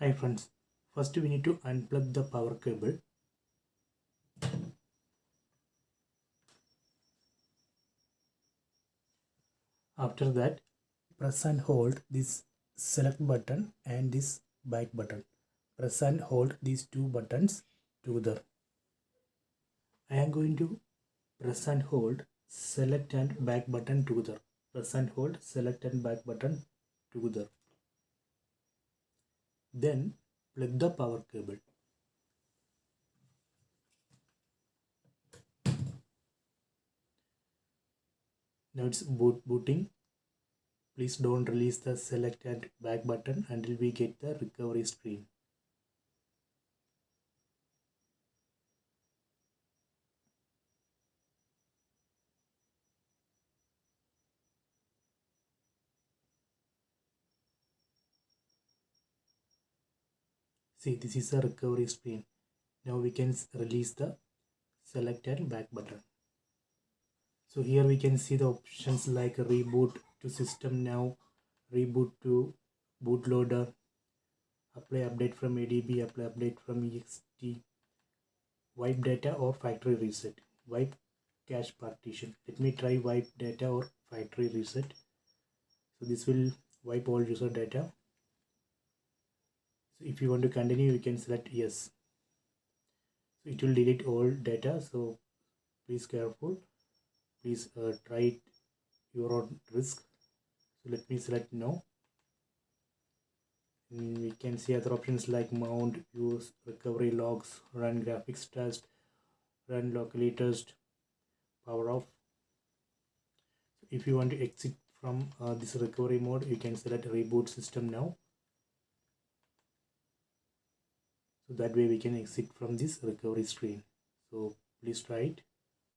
Hi friends, first we need to unplug the power cable. After that, press and hold this select button and this back button. Press and hold these two buttons together. I am going to press and hold select and back button together. Press and hold select and back button together. Then plug the power cable. Now it's booting. Please don't release the select and back button until we get the recovery screen. See, this is a recovery screen. Now we can release the select and back button. So here we can see the options like reboot to system now, reboot to bootloader, apply update from ADB, apply update from EXT, wipe data or factory reset, wipe cache partition. Let me try wipe data or factory reset. So this will wipe all user data. So if you want to continue, you can select yes. So it will delete all data. So please careful. Please try it your own risk. So let me select no. And we can see other options like mount, use recovery logs, run graphics test, run locally test, power off. If you want to exit from this recovery mode, you can select reboot system now. So that way we can exit from this recovery screen. So please try it.